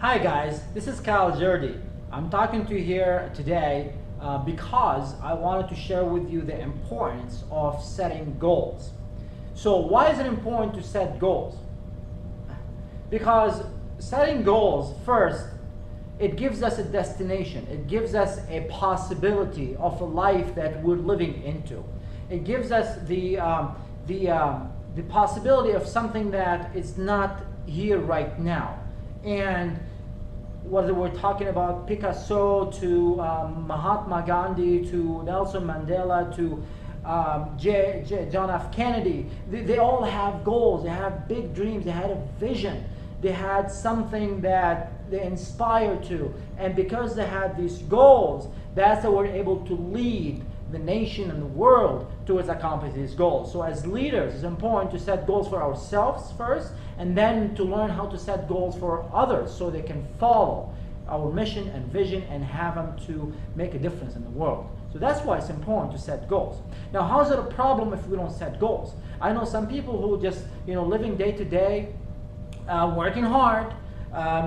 Hi guys, this is Kyle Jerdy. I'm talking to you here today because I wanted to share with you the importance of setting goals. So why is it important to set goals? Because setting goals, first, it gives us a destination. It gives us a possibility of a life that we're living into. It gives us the possibility of something that is not here right now. And whether we're talking about Picasso to Mahatma Gandhi to Nelson Mandela to John F. Kennedy, they all have goals. They have big dreams. They had a vision. They had something that they inspired to. And because they had these goals, that's how we're able to lead the nation and the world towards accomplishing these goals. So as leaders, it's important to set goals for ourselves first, and then to learn how to set goals for others so they can follow our mission and vision and have them to make a difference in the world. So that's why it's important to set goals. Now, how is it a problem if we don't set goals? I know some people who just, living day to day, working hard,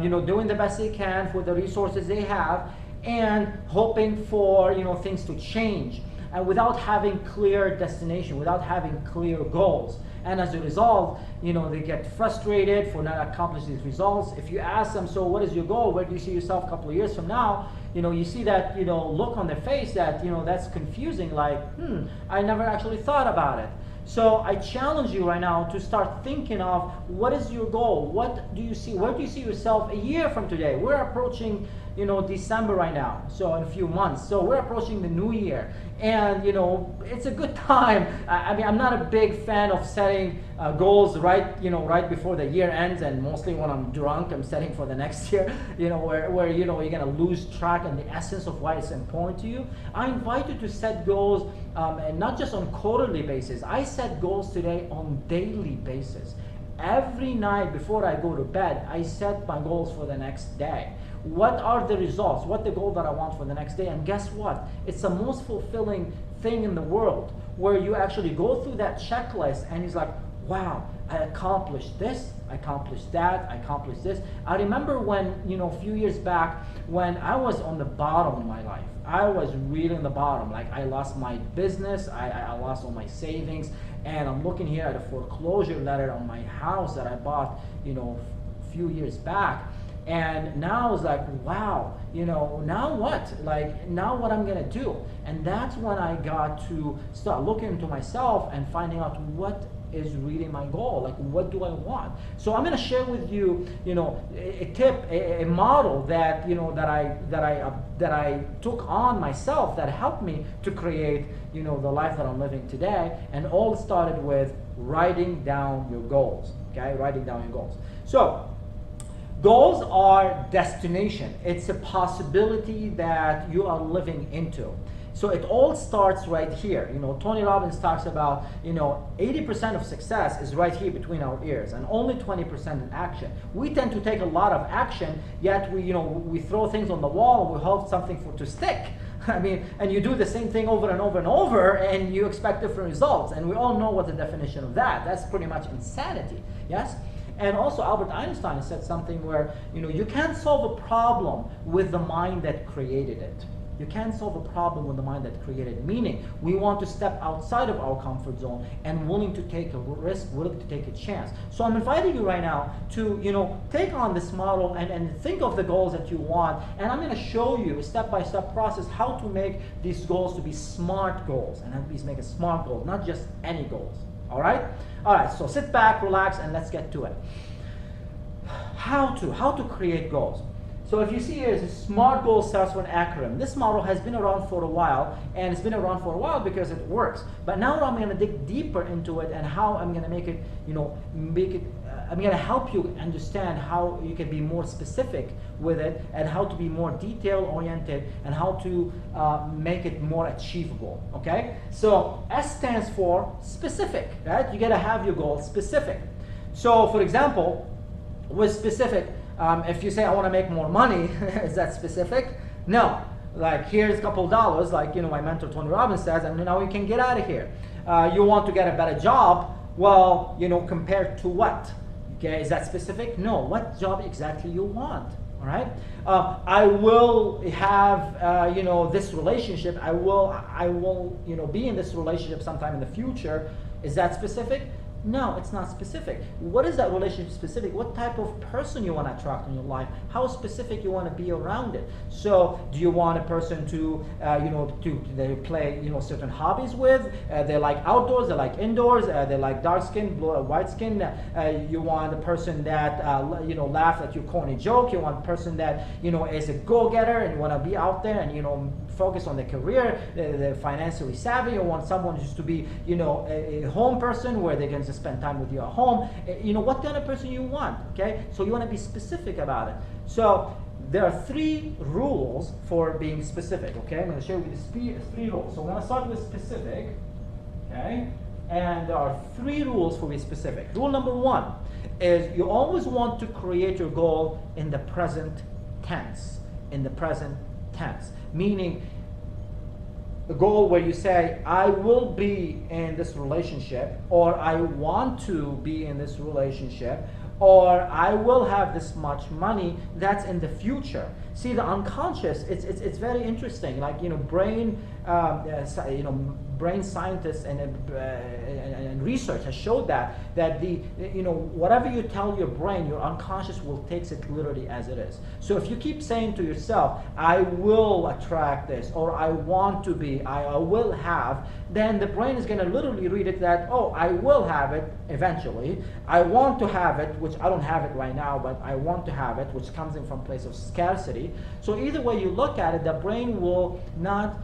doing the best they can for the resources they have, and hoping for, things to change, and without having clear destination, without having clear goals. And as a result, they get frustrated for not accomplishing these results. If you ask them, so what is your goal? Where do you see yourself a couple of years from now? You see that, look on their face that, that's confusing, like, I never actually thought about it. So I challenge you right now to start thinking of what is your goal? What do you see? Where do you see yourself a year from today? We're approaching, December right now, so in a few months. So we're approaching the new year. And, it's a good time. I'm not a big fan of setting goals right before the year ends, and mostly when I'm drunk, I'm setting for the next year, where you're going to lose track and the essence of why it's important to you. I invite you to set goals, and not just on quarterly basis. I set goals today on daily basis. Every night before I go to bed, I set my goals for the next day. What are the results? What the goal that I want for the next day? And guess what? It's the most fulfilling thing in the world, where you actually go through that checklist and it's like, wow, I accomplished this, I accomplished that, I accomplished this. I remember when, a few years back, when I was on the bottom in my life. I was really on the bottom. Like, I lost my business, I lost all my savings, and I'm looking here at a foreclosure letter on my house that I bought, a few years back. And now it's like, wow, now what? Like, now what I'm gonna do? And that's when I got to start looking into myself and finding out what is really my goal. Like, what do I want? So I'm gonna share with you, a tip, a model that, that I took on myself that helped me to create, the life that I'm living today. And all started with writing down your goals. Okay, writing down your goals. So goals are destination. It's a possibility that you are living into. So it all starts right here. Tony Robbins talks about, 80% of success is right here between our ears, and only 20% in action. We tend to take a lot of action, yet we throw things on the wall and we hope something to stick. And you do the same thing over and over and over, and you expect different results. And we all know what the definition of that. That's pretty much insanity. Yes? And also Albert Einstein said something where, you can't solve a problem with the mind that created it. You can't solve a problem with the mind that created it. Meaning, we want to step outside of our comfort zone and willing to take a risk, willing to take a chance. So I'm inviting you right now to, take on this model and think of the goals that you want. And I'm going to show you a step-by-step process how to make these goals to be smart goals. And at least make a smart goal, not just any goals. All right? All right, so sit back, relax, and let's get to it. How to create goals. So if you see here, SMART goal starts with an acronym. This model has been around for a while, and it's been around for a while because it works. But now I'm going to dig deeper into it and how I'm going to make it, I'm going to help you understand how you can be more specific with it, and how to be more detail-oriented, and how to make it more achievable, okay? So S stands for specific, right? You got to have your goal specific. So for example, with specific, if you say I want to make more money, is that specific? No. Like, here's a couple of dollars, like my mentor Tony Robbins says, and now you can get out of here. You want to get a better job? Well, compared to what? Okay, is that specific? No. What job exactly you want? All right. I will have this relationship. I will be in this relationship sometime in the future. Is that specific? No, it's not specific. What is that relationship specific? What type of person you want to attract in your life? How specific you want to be around it? So, do you want a person to they play certain hobbies with? They like outdoors. They like indoors. They like dark skin, white skin. You want a person that laughs at your corny joke. You want a person that is a go-getter and you want to be out there and focus on their career. They're financially savvy. You want someone just to be a home person where they can just spend time with you at home. What kind of person you want, okay? So you want to be specific about it. So there are 3 rules for being specific, okay? I'm going to share with you 3 rules. So we're going to start with specific, okay? And there are 3 rules for being specific. Rule number 1 is you always want to create your goal in the present tense. In the present tense. Meaning, a goal where you say, I will be in this relationship, or I want to be in this relationship, or I will have this much money. That's in the future. See, the unconscious, it's very interesting. Like brain scientists and research has showed that the whatever you tell your brain, your unconscious will takes it literally as it is. So if you keep saying to yourself, I will attract this, or I want to be, I will have, then the brain is going to literally read it that, oh, I will have it eventually. I want to have it, which I don't have it right now, but I want to have it, which comes in from a place of scarcity. So either way you look at it, the brain will not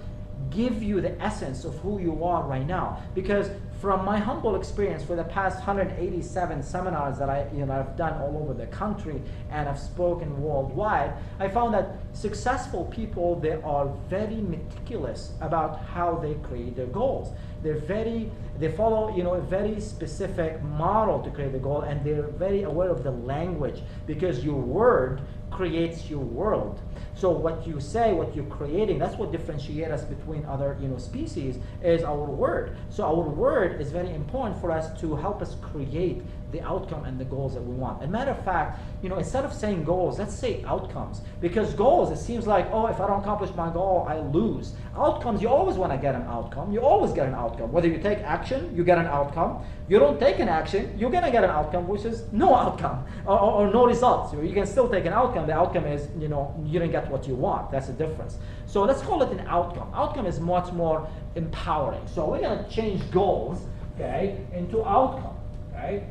give you the essence of who you are right now. Because from my humble experience for the past 187 seminars that I've done all over the country and I've spoken worldwide, I found that successful people, they are very meticulous about how they create their goals. They follow a very specific model to create the goal, and they're very aware of the language, because your word creates your world. So what you say, what you're creating, that's what differentiates us between other species, is our word. So our word is very important for us to help us create the outcome and the goals that we want. As a matter of fact, instead of saying goals, let's say outcomes. Because goals, it seems like, oh, if I don't accomplish my goal, I lose. Outcomes, you always want to get an outcome. You always get an outcome. Whether you take action, you get an outcome. You don't take an action, you're going to get an outcome, which is no outcome or no results. You can still take an outcome. The outcome is, you didn't get what you want. That's the difference. So let's call it an outcome. Outcome is much more empowering. So we're going to change goals, okay, into outcome, okay?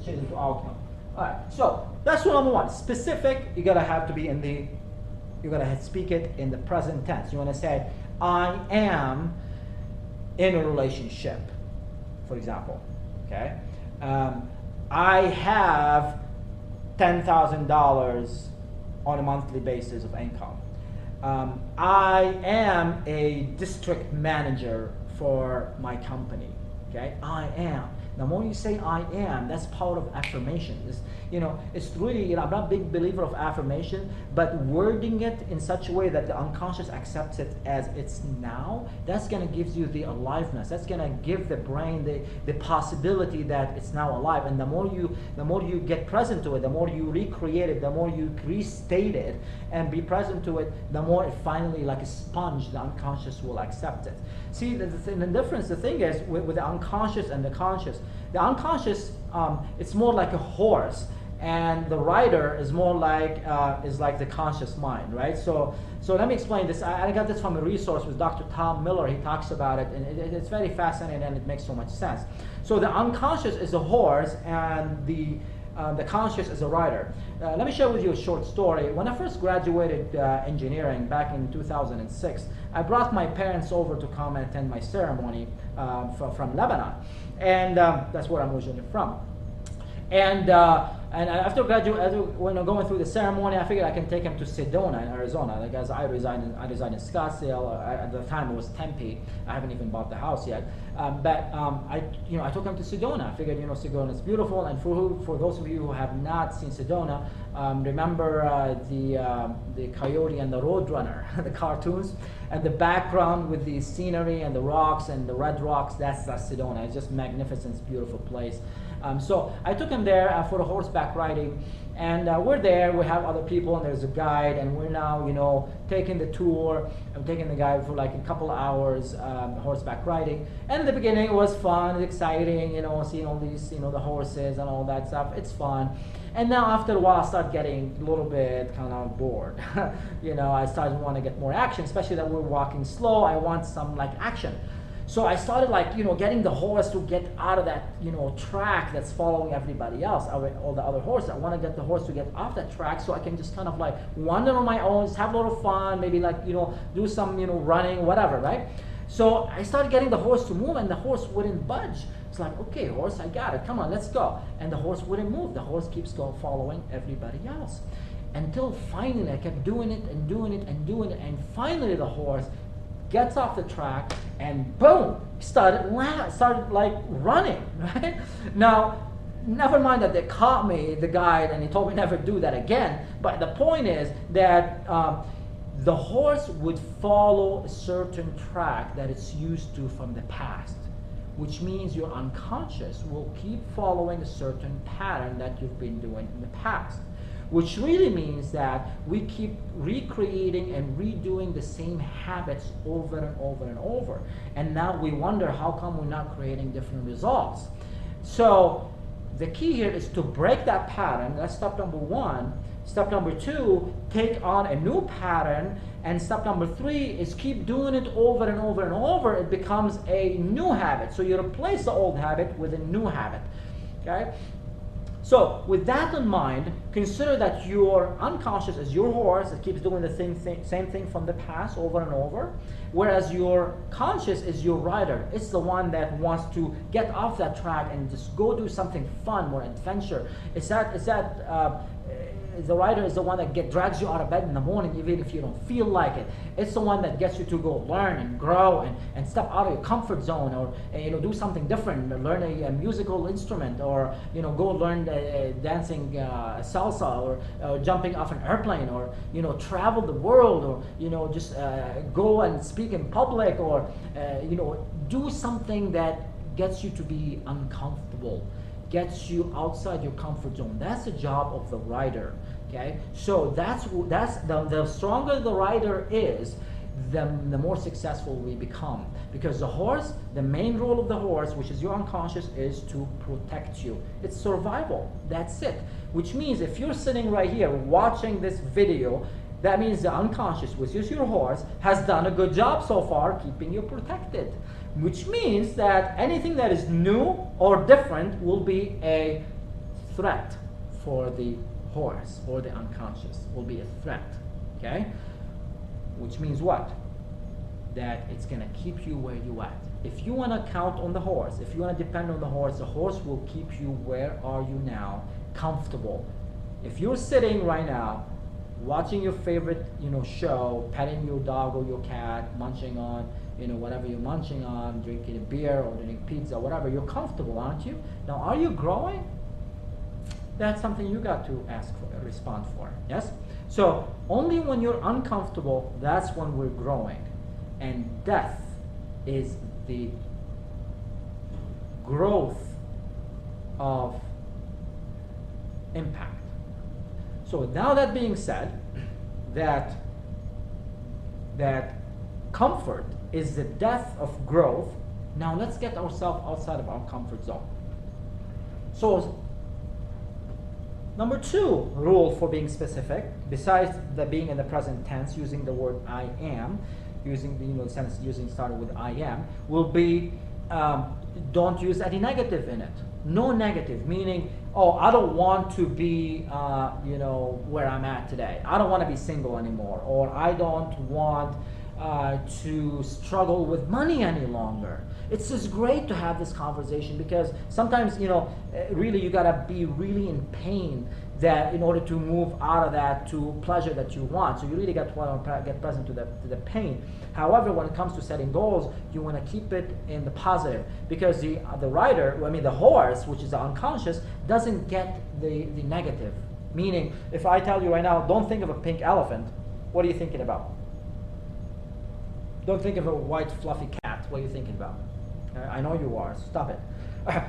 Change into outcome. All right, so that's rule number 1. Specific, you gotta have to be you gotta speak it in the present tense. You wanna say, I am in a relationship, for example, okay? I have $10,000 on a monthly basis of income. I am a district manager for my company, okay? I am. The more you say I am, that's power of affirmation. It's really, I'm not a big believer of affirmation, but wording it in such a way that the unconscious accepts it as it's now, that's going to give you the aliveness. That's going to give the brain the possibility that it's now alive. And the more you get present to it, the more you recreate it, the more you restate it and be present to it, the more it finally, like a sponge, the unconscious will accept it. See, the difference, the thing is, with the unconscious and the conscious, the unconscious, it's more like a horse, and the rider is more like the conscious mind, right? So let me explain this. I got this from a resource with Dr. Tom Miller. He talks about it, and it's very fascinating, and it makes so much sense. So the unconscious is a horse, and the conscious is a rider. Let me share with you a short story. When I first graduated engineering back in 2006, I brought my parents over to come and attend my ceremony from Lebanon, and that's where I'm originally from. And after when I'm going through the ceremony, I figured I can take him to Sedona in Arizona. Like, as I reside in Scottsdale. At the time it was Tempe. I haven't even bought the house yet. But I took him to Sedona. I figured Sedona is beautiful. And for those of you who have not seen Sedona, remember the Coyote and the Roadrunner, the cartoons, and the background with the scenery and the rocks and the red rocks. That's Sedona. It's just magnificent, beautiful place. So I took him there for a horseback horseback riding. And we're there, we have other people, and there's a guide, and we're now, taking the tour. I'm taking the guide for like a couple of hours, horseback riding. And in the beginning, it was fun, exciting, seeing all these, the horses and all that stuff. It's fun. And now after a while, I start getting a little bit kind of bored. I started to want to get more action, especially that we're walking slow. I want some like action. So I started getting the horse to get out of that, track that's following everybody else, all the other horses. I want to get the horse to get off that track so I can just kind of like wander on my own, just have a little fun, maybe do some, running, whatever, right? So I started getting the horse to move, and the horse wouldn't budge. It's like, okay, horse, I got it. Come on, let's go. And the horse wouldn't move. The horse keeps following everybody else. Until finally I kept doing it and doing it and doing it, and finally the horse gets off the track, and boom, started like running, right? Now, never mind that they caught me, the guide, and he told me never do that again. But the point is that the horse would follow a certain track that it's used to from the past, which means your unconscious will keep following a certain pattern that you've been doing in the past. Which really means that we keep recreating and redoing the same habits over and over and over. And now we wonder, how come we're not creating different results? So the key here is to break that pattern. That's step number one. Step number two, take on a new pattern. And step number three is keep doing it over and over and over. It becomes a new habit. So you replace the old habit with a new habit. Okay? So with that in mind, consider that your unconscious is your horse that keeps doing the same thing from the past over and over, whereas your conscious is your rider. It's the one that wants to get off that track and just go do something fun, more adventure. The rider is the one that drags you out of bed in the morning even if you don't feel like it. It's the one that gets you to go learn and grow and step out of your comfort zone, or do something different, learn a musical instrument, or go learn dancing salsa, or jumping off an airplane, or travel the world, or just go and speak in public, or do something that gets you to be uncomfortable, gets you outside your comfort zone. That's the job of the rider. Okay, so that's the stronger the rider is, the more successful we become. Because the horse, the main role of the horse, which is your unconscious, is to protect you. It's survival. That's it. Which means if you're sitting right here watching this video, that means the unconscious, which is your horse, has done a good job so far keeping you protected. Which means that anything that is new or different will be a threat for the horse, or the unconscious will be a threat. Okay? Which means what? That it's going to keep you where you at. If you want to count on the horse, if you want to depend on the horse will keep you where are you now, comfortable. If you're sitting right now watching your favorite show, petting your dog or your cat, munching on whatever you're munching on, drinking a beer or drinking pizza, whatever, you're comfortable, aren't you? Now, are you growing? That's something you got to ask for, respond for. Yes? So only when you're uncomfortable, that's when we're growing. And death is the growth of impact. So now that being said, that comfort is the death of growth. Now let's get ourselves outside of our comfort zone. So number two rule for being specific, besides the being in the present tense, using the word I am, using the sentence starting with I am, will be don't use any negative in it. No negative, meaning, oh, I don't want to be where I'm at today. I don't want to be single anymore, or I don't want to struggle with money any longer. It's just great to have this conversation, because sometimes really you gotta be really in pain that in order to move out of that to pleasure that you want. So you really got to get present to the pain. However, when it comes to setting goals, you want to keep it in the positive, because the horse, which is the unconscious, doesn't get the negative. Meaning, if I tell you right now, don't think of a pink elephant, what are you thinking about? Don't think of a white fluffy cat. What are you thinking about? I know you are. Stop it.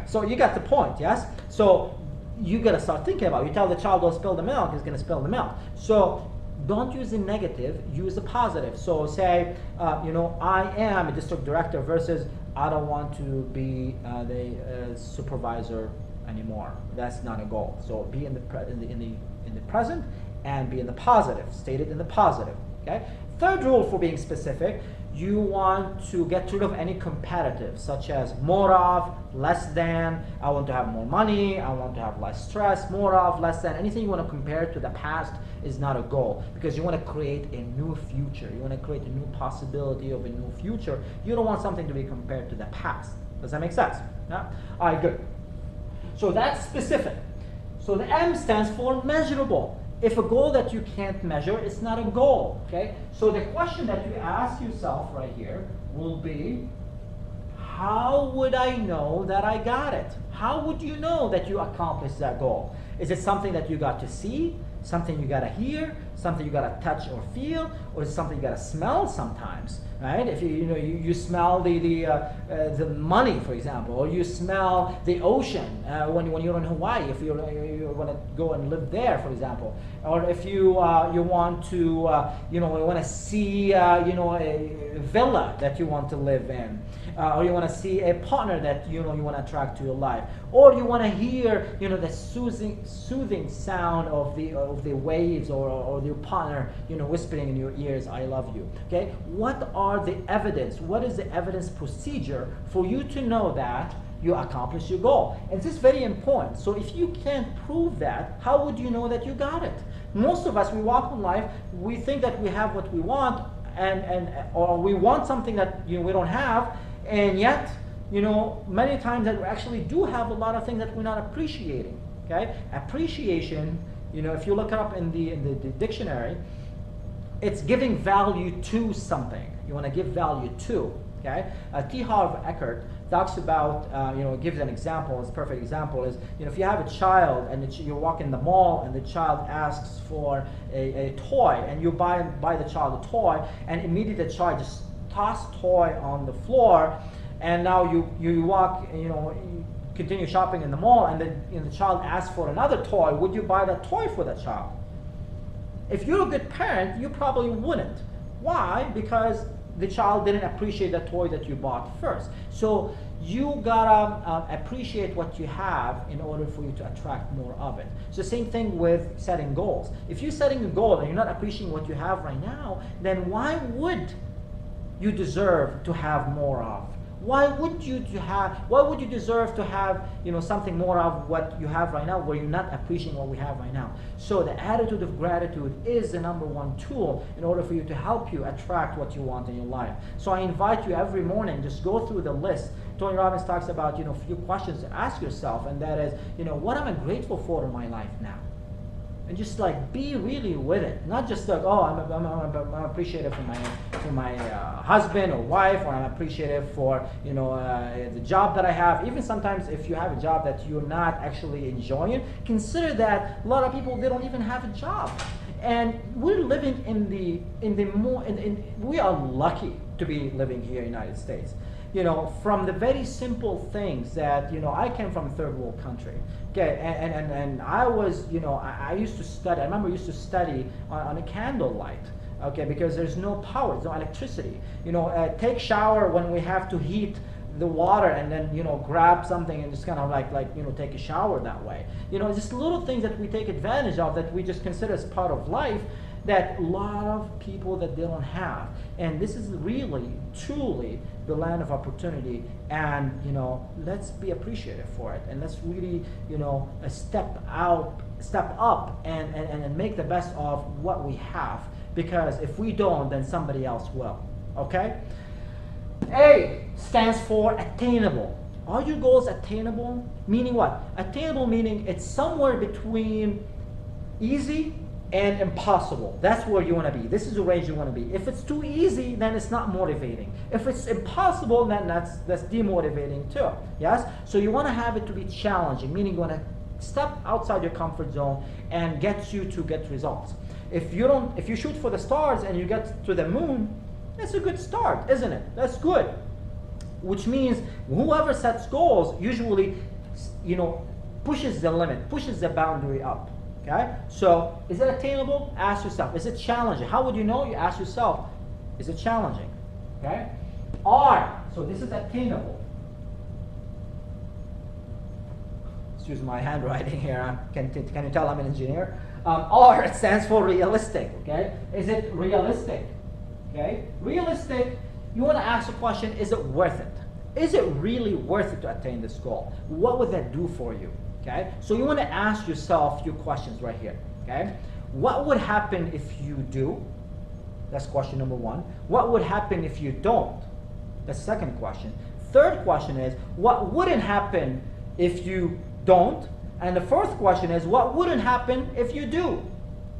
So you got the point, yes? So you got to start thinking about it. You tell the child, don't spill the milk, he's going to spill the milk. So don't use a negative, use a positive. So say, I am a district director versus I don't want to be the supervisor anymore. That's not a goal. So be in the present and be in the positive. State it in the positive. Okay. Third rule for being specific: you want to get rid of any competitive, such as more of, less than. I want to have more money. I want to have less stress. More of, less than. Anything you want to compare to the past is not a goal, because you want to create a new future. You want to create a new possibility of a new future. You don't want something to be compared to the past. Does that make sense? Yeah? All right, good. So that's specific. So the M stands for measurable. If a goal that you can't measure, it's not a goal, okay? So the question that you ask yourself right here will be, how would I know that I got it? How would you know that you accomplished that goal? Is it something that you got to see, something you got to hear, something you got to touch or feel, or is it something you got to smell sometimes, right? If you smell the money, for example, or you smell the ocean when you're in Hawaii, if you want to go and live there, for example, or if you want to want to see a villa that you want to live in, or you want to see a partner that you want to attract to your life, or you want to hear the soothing sound of the waves, or your partner whispering in your ears, I love you. Okay, what are the evidence? What is the evidence procedure for you to know that you accomplished your goal? And this is very important. So if you can't prove that, how would you know that you got it? Most of us, we walk in life, we think that we have what we want, or we want something that we don't have, and yet many times that we actually do have a lot of things that we're not appreciating. Okay, appreciation, if you look it up in the dictionary, it's giving value to something. You want to give value to. Okay, T. Harv Eckert talks about, gives an example. It's a perfect example is, if you have a child and you walk in the mall and the child asks for a toy, and you buy the child a toy, and immediately the child just toss toy on the floor, and now you walk, you continue shopping in the mall, and the child asks for another toy. Would you buy that toy for that child? If you're a good parent, you probably wouldn't. Why? Because the child didn't appreciate the toy that you bought first. So you gotta appreciate what you have in order for you to attract more of it. It's the same thing with setting goals. If you're setting a goal and you're not appreciating what you have right now, then why would you deserve to have more of? Why would you deserve to have something more of what you have right now, where you're not appreciating what we have right now? So the attitude of gratitude is the number one tool in order for you to help you attract what you want in your life. So I invite you every morning, just go through the list. Tony Robbins talks about a few questions to ask yourself, and that is, what am I grateful for in my life now? And just be really with it, not just I'm appreciative for my husband or wife, or I'm appreciative for the job that I have. Even sometimes if you have a job that you're not actually enjoying, consider that a lot of people, they don't even have a job, and we're living we are lucky to be living here in the United States. From the very simple things that, I came from a third world country. Okay, and I was, I used to study. I remember I used to study on a candlelight. Okay, because there's no power, there's no electricity. Take shower when we have to heat the water, and then grab something and just kind of like take a shower that way. Just little things that we take advantage of, that we just consider as part of life, that a lot of people that they don't have. And this is really, truly the land of opportunity, and let's be appreciative for it, and let's really step up and make the best of what we have, because if we don't, then somebody else will. Okay? A stands for attainable. Are your goals attainable? Meaning what? Attainable meaning it's somewhere between easy and impossible. That's where you want to be. This is the range you want to be. If it's too easy, then it's not motivating. If it's impossible, then that's demotivating too. Yes? So you want to have it to be challenging, meaning you want to step outside your comfort zone and get results. If you shoot for the stars and you get to the moon, that's a good start, isn't it? That's good. Which means whoever sets goals usually, pushes the limit, pushes the boundary up. Okay? So, is it attainable? Ask yourself. Is it challenging? How would you know? You ask yourself, is it challenging? Okay? R, so this is attainable. Excuse my handwriting here. Can you tell I'm an engineer? R, it stands for realistic. Okay? Is it realistic? Okay? Realistic, you want to ask the question, is it worth it? Is it really worth it to attain this goal? What would that do for you? Okay? So you want to ask yourself a few questions right here. Okay? What would happen if you do? That's question number one. What would happen if you don't? That's the second question. Third question is, what wouldn't happen if you don't? And the fourth question is, what wouldn't happen if you do?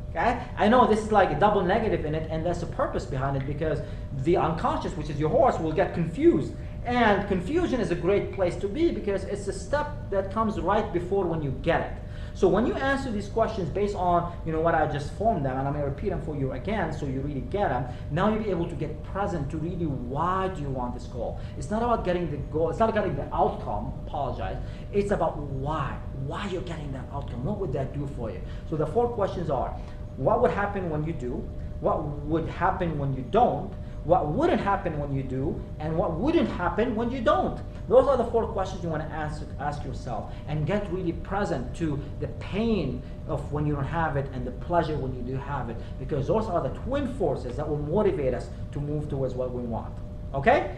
Okay? I know this is like a double negative in it, and there's a purpose behind it, because the unconscious, which is your horse, will get confused. And confusion is a great place to be, because it's a step that comes right before when you get it. So when you answer these questions based on what I just formed them, and I'm going to repeat them for you again so you really get them, now you'll be able to get present to really why do you want this goal. It's not about getting the goal, it's not getting the outcome, apologize, it's about why you're getting that outcome. What would that do for you? So the 4 questions are, what would happen when you do? What would happen when you don't? What wouldn't happen when you do? And what wouldn't happen when you don't? Those are the 4 questions you want to ask yourself, and get really present to the pain of when you don't have it and the pleasure when you do have it, because those are the twin forces that will motivate us to move towards what we want. Okay?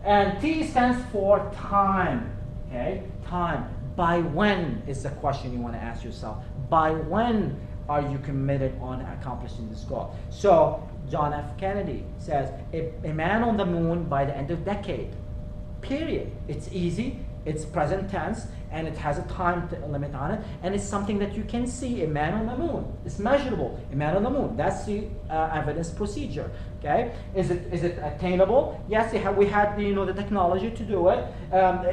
And T stands for time. Okay? Time. By when is the question you want to ask yourself. By when are you committed on accomplishing this goal? So John F. Kennedy says, a man on the moon by the end of decade. Period. It's easy, it's present tense, and it has a time limit on it, and it's something that you can see. A man on the moon. It's measurable. A man on the moon. That's the evidence procedure. Okay? Is it attainable? Yes, we had the technology to do it.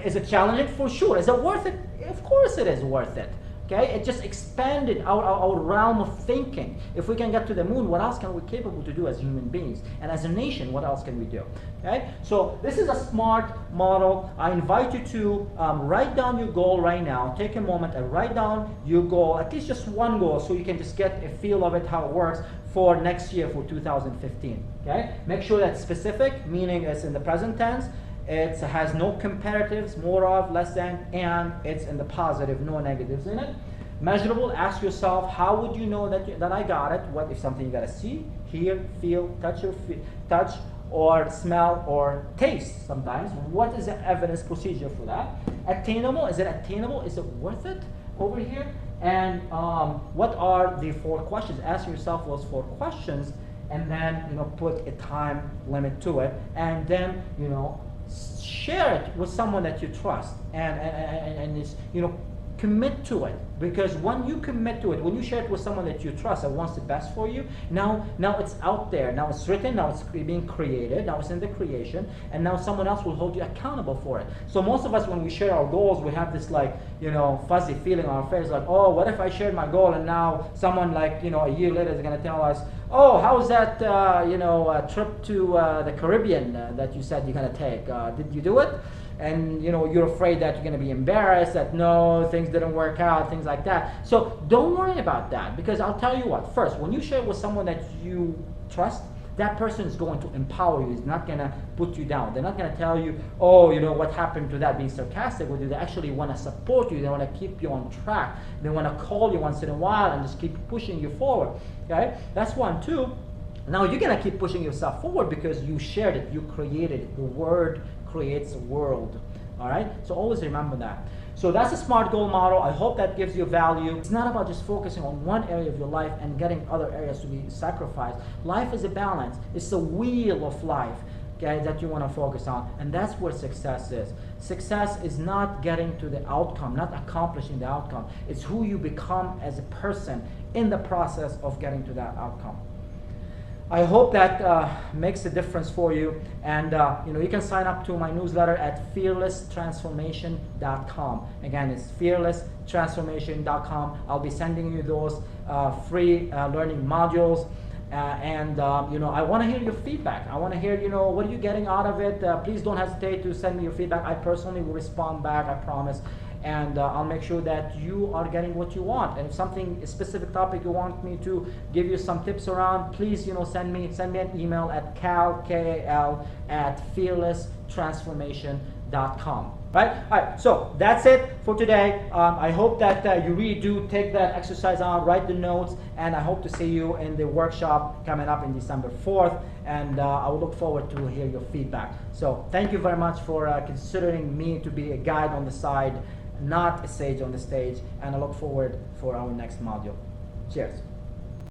Is it challenging? For sure. Is it worth it? Of course it is worth it. Okay? It just expanded our realm of thinking. If we can get to the moon, what else can we be capable to do as human beings? And as a nation, what else can we do? Okay? So this is a SMART model. I invite you to write down your goal right now. Take a moment and write down your goal, at least just one goal, so you can just get a feel of it, how it works for next year, for 2015. Okay? Make sure that's specific, meaning it's in the present tense. It has no comparatives, more of, less than, and it's in the positive, no negatives in it. Measurable, ask yourself, how would you know that I got it? What if something you gotta see, hear, feel, touch, or smell, or taste sometimes? What is the evidence procedure for that? Attainable, is it attainable? Is it worth it over here? And what are the 4 questions? Ask yourself those 4 questions, and then put a time limit to it, and then share it with someone that you trust, and commit to it. Because when you commit to it, when you share it with someone that you trust that wants the best for you, now it's out there, now it's written, now it's being created, now it's in the creation, and now someone else will hold you accountable for it. So most of us, when we share our goals, we have this fuzzy feeling on our face, like, oh, what if I shared my goal and now someone a year later is going to tell us, oh, how's that trip to the Caribbean that you said you're going to take? Did you do it? And you're afraid that you're going to be embarrassed, that no, things didn't work out, things like that. So don't worry about that, because I'll tell you what, first, when you share with someone that you trust, that person is going to empower you. He's not going to put you down. They're not going to tell you, oh, what happened to that, being sarcastic with you. They actually want to support you. They want to keep you on track. They want to call you once in a while and just keep pushing you forward. Okay? That's 1. 2, now you're going to keep pushing yourself forward because you shared it. You created it. The word creates a world. All right? So always remember that. So that's a SMART goal model. I hope that gives you value. It's not about just focusing on one area of your life and getting other areas to be sacrificed. Life is a balance. It's the wheel of life, okay, that you want to focus on. And that's where success is. Success is not getting to the outcome, not accomplishing the outcome. It's who you become as a person in the process of getting to that outcome. I hope that makes a difference for you, and you can sign up to my newsletter at fearlesstransformation.com. Again, it's fearlesstransformation.com. I'll be sending you those free learning modules, and I want to hear your feedback. I want to hear what are you getting out of it. Please don't hesitate to send me your feedback. I personally will respond back, I promise. and I'll make sure that you are getting what you want. And if something, a specific topic you want me to give you some tips around, please, send me an email at fearlesstransformation.com. Right? All right, so that's it for today. I hope that you really do take that exercise on, write the notes, and I hope to see you in the workshop coming up in December 4th, and I will look forward to hear your feedback. So thank you very much for considering me to be a guide on the side, not a sage on the stage, and I look forward for our next module. Cheers.